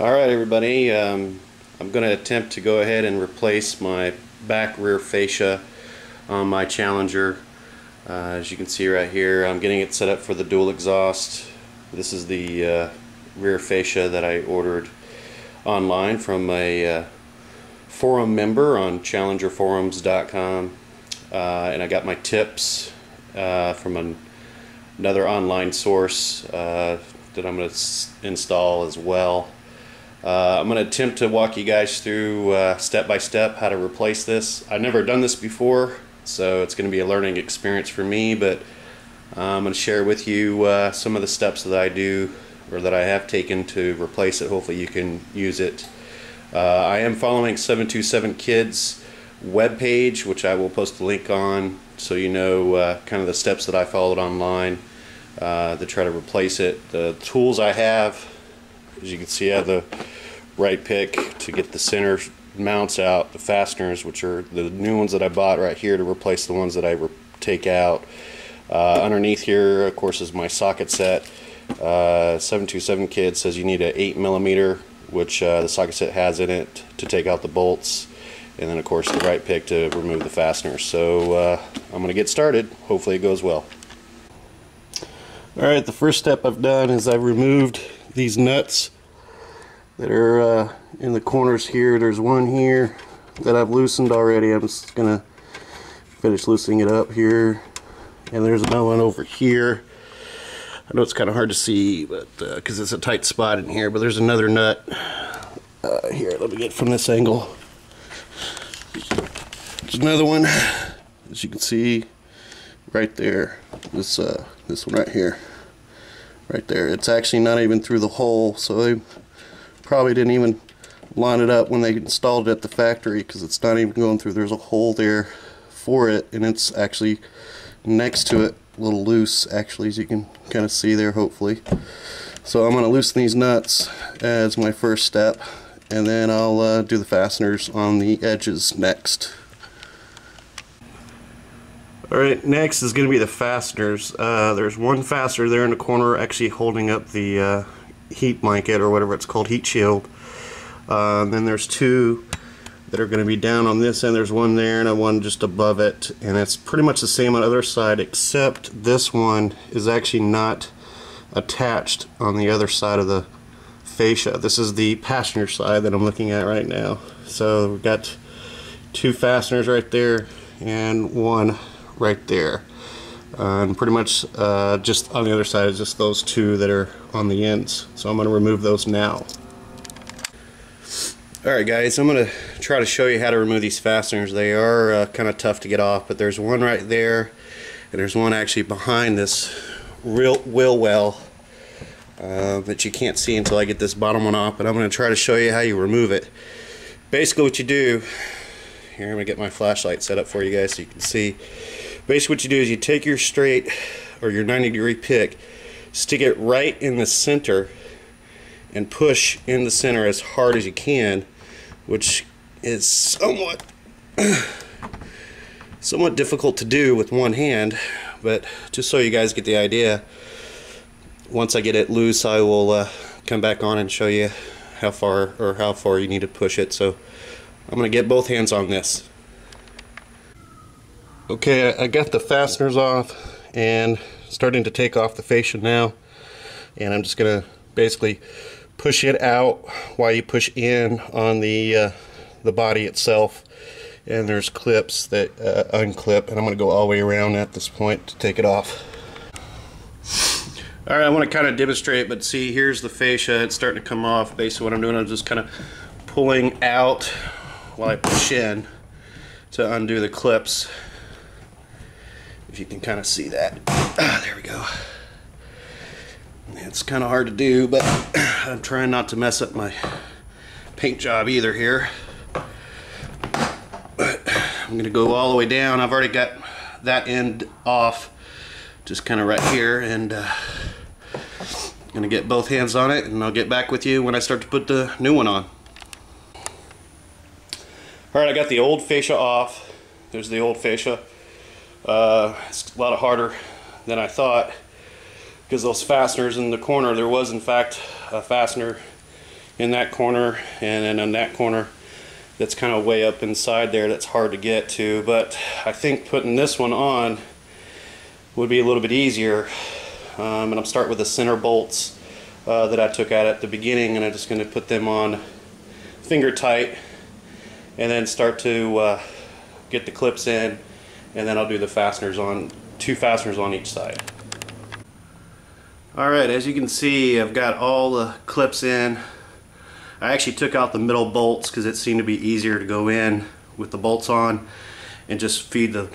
Alright everybody, I'm going to attempt to go ahead and replace my back rear fascia on my Challenger. As you can see right here, I'm getting it set up for the dual exhaust. This is the rear fascia that I ordered online from a forum member on challengerforums.com, and I got my tips from another online source that I'm going to install as well. I'm going to attempt to walk you guys through step by step how to replace this. I've never done this before, so it's going to be a learning experience for me, but I'm going to share with you some of the steps that I do or that I have taken to replace it. Hopefully you can use it. I am following 727 Kids webpage, which I will post a link on so you know kind of the steps that I followed online to try to replace it. The tools I have, as you can see, I have the right pick to get the center mounts out, the fasteners, which are the new ones that I bought right here to replace the ones that I take out. Underneath here, of course, is my socket set. 727 Kids says you need an 8mm, which the socket set has in it, to take out the bolts, and then of course the right pick to remove the fasteners. So I'm going to get started. Hopefully it goes well. Alright, the first step I've done is I've removed these nuts that are in the corners here. There's one here that I've loosened already. I'm just gonna finish loosening it up here, and there's another one over here. I know it's kind of hard to see, but because it's a tight spot in here, but there's another nut here. Let me get from this angle. There's another one, as you can see right there. This one right here, right there. It's actually not even through the hole, so they probably didn't even line it up when they installed it at the factory, because it's not even going through. There's a hole there for it, and it's actually next to it, a little loose actually, as you can kind of see there, hopefully. So I'm going to loosen these nuts as my first step, and then I'll do the fasteners on the edges next. Alright, next is going to be the fasteners. There's one fastener there in the corner actually holding up the heat blanket, or whatever it's called, heat shield. And then there's two that are going to be down on this end. There's one there and one just above it, and it's pretty much the same on the other side, except this one is actually not attached on the other side of the fascia. This is the passenger side that I'm looking at right now. So we've got two fasteners right there and one right there, and pretty much just on the other side is just those two that are on the ends. So I'm going to remove those now. Alright guys, I'm going to try to show you how to remove these fasteners. They are kind of tough to get off, but there's one right there, and there's one actually behind this wheel well that you can't see until I get this bottom one off, but I'm going to try to show you how you remove it. Basically what you do, here I'm going to get my flashlight set up for you guys so you can see. Basically what you do is you take your straight or your 90-degree pick, stick it right in the center, and push in the center as hard as you can, which is somewhat difficult to do with one hand, but just so you guys get the idea, once I get it loose I will come back on and show you how far you need to push it. So I'm going to get both hands on this. Okay, I got the fasteners off and starting to take off the fascia now, and I'm just going to basically push it out while you push in on the body itself, and there's clips that unclip, and I'm going to go all the way around at this point to take it off. Alright, I want to kind of demonstrate, but see, here's the fascia. It's starting to come off. Basically what I'm doing, I'm just kind of pulling out while I push in to undo the clips. If you can kind of see that. There we go. It's kind of hard to do, but I'm trying not to mess up my paint job either here. But I'm going to go all the way down. I've already got that end off, just kind of right here, and I'm going to get both hands on it, and I'll get back with you when I start to put the new one on. Alright, I got the old fascia off. There's the old fascia. It's a lot harder than I thought, because those fasteners in the corner, there was in fact a fastener in that corner, and then in that corner that's kind of way up inside there that's hard to get to. But I think putting this one on would be a little bit easier. And I'm starting with the center bolts that I took out at the beginning, and I'm just going to put them on finger tight and then start to get the clips in, and then I'll do the fasteners on, 2 fasteners on each side. Alright, as you can see, I've got all the clips in. I actually took out the middle bolts because it seemed to be easier to go in with the bolts on and just feed the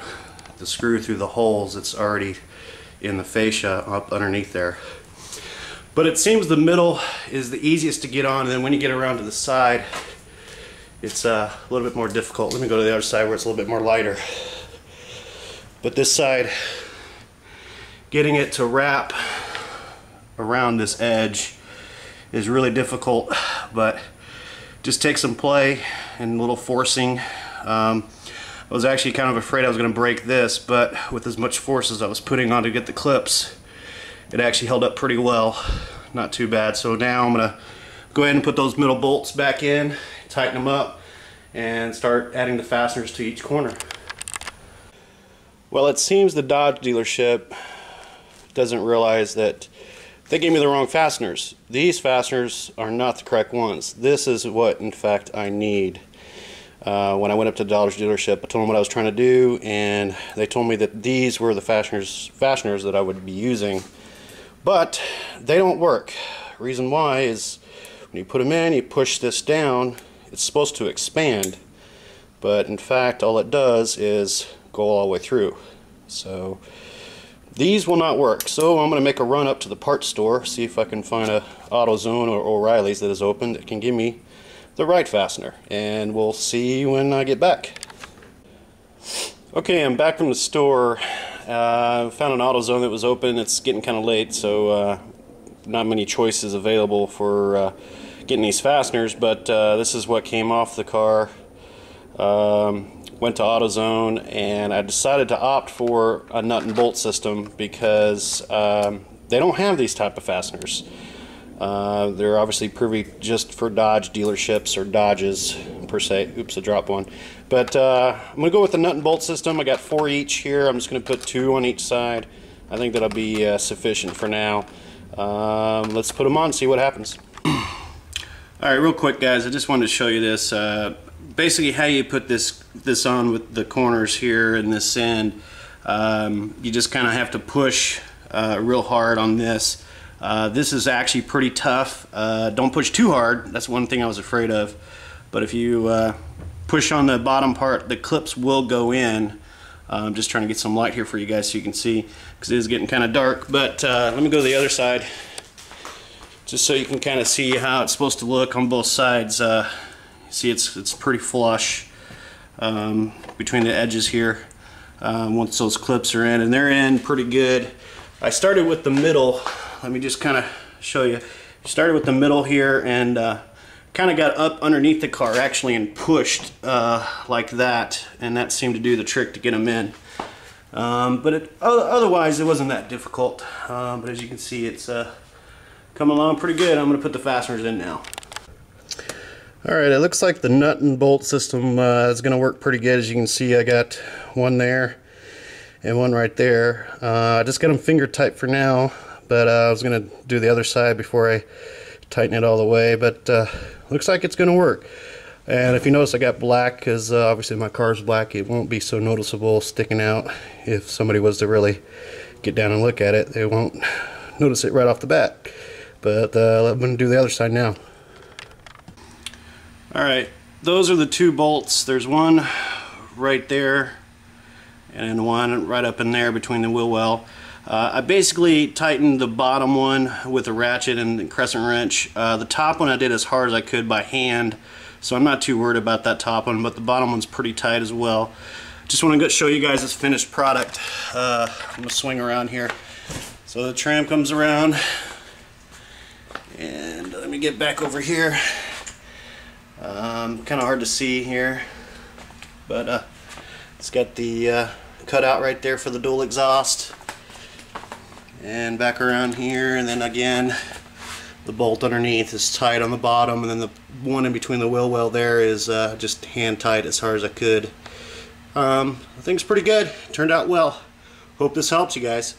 screw through the holes that's already in the fascia up underneath there. But it seems the middle is the easiest to get on, and then when you get around to the side, it's a little bit more difficult. Let me go to the other side where it's a little bit more lighter. But this side, getting it to wrap around this edge is really difficult, but just takes some play and a little forcing. I was actually kind of afraid I was going to break this, but with as much force as I was putting on to get the clips, it actually held up pretty well. Not too bad. So now I'm going to go ahead and put those middle bolts back in, tighten them up, and start adding the fasteners to each corner. Well, it seems the Dodge dealership doesn't realize that they gave me the wrong fasteners. These fasteners are not the correct ones. This is what, in fact, I need. When I went up to the Dodge dealership, I told them what I was trying to do, and they told me that these were the fasteners that I would be using. But they don't work. Reason why is when you put them in, you push this down, it's supposed to expand. But in fact, all it does is go all the way through. So these will not work. So I'm going to make a run up to the parts store, see if I can find a AutoZone or O'Reilly's that is open that can give me the right fastener, and we'll see when I get back. Okay, I'm back from the store. Found an AutoZone that was open. It's getting kind of late, so not many choices available for getting these fasteners, but this is what came off the car. Went to AutoZone, and I decided to opt for a nut and bolt system because they don't have these type of fasteners. They're obviously privy just for Dodge dealerships or Dodges per se. Oops, I dropped one. But I'm going to go with the nut and bolt system. I got 4 each here. I'm just going to put 2 on each side. I think that'll be sufficient for now. Let's put them on and see what happens. Alright, real quick guys, I just wanted to show you this. Basically how you put this on with the corners here and this end. You just kind of have to push real hard on this. This is actually pretty tough. Don't push too hard. That's one thing I was afraid of. But if you push on the bottom part, the clips will go in. I'm just trying to get some light here for you guys so you can see, because it is getting kind of dark. But let me go to the other side just so you can kind of see how it's supposed to look on both sides. See, it's pretty flush between the edges here once those clips are in, and they're in pretty good. I started with the middle. Let me just kind of show you. Started with the middle here and kind of got up underneath the car actually and pushed like that, and that seemed to do the trick to get them in. But otherwise it wasn't that difficult. But as you can see, it's coming along pretty good. I'm going to put the fasteners in now. Alright, it looks like the nut and bolt system is going to work pretty good. As you can see, I got one there and one right there. I just got them finger tight for now, but I was going to do the other side before I tighten it all the way. But looks like it's going to work. And if you notice, I got black because obviously my car's black. It won't be so noticeable sticking out. If somebody was to really get down and look at it, they won't notice it right off the bat. But I'm going to do the other side now. Alright, those are the 2 bolts. There's one right there and one right up in there between the wheel well. I basically tightened the bottom one with a ratchet and crescent wrench. The top one I did as hard as I could by hand, so I'm not too worried about that top one, but the bottom one's pretty tight as well. Just want to show you guys this finished product. I'm going to swing around here. So the tram comes around, and let me get back over here. Kind of hard to see here, but it's got the cutout right there for the dual exhaust, and back around here, and then again The bolt underneath is tight on the bottom, and then the one in between the wheel well there is just hand tight as hard as I could. I think it's pretty good. Turned out well. Hope this helps you guys.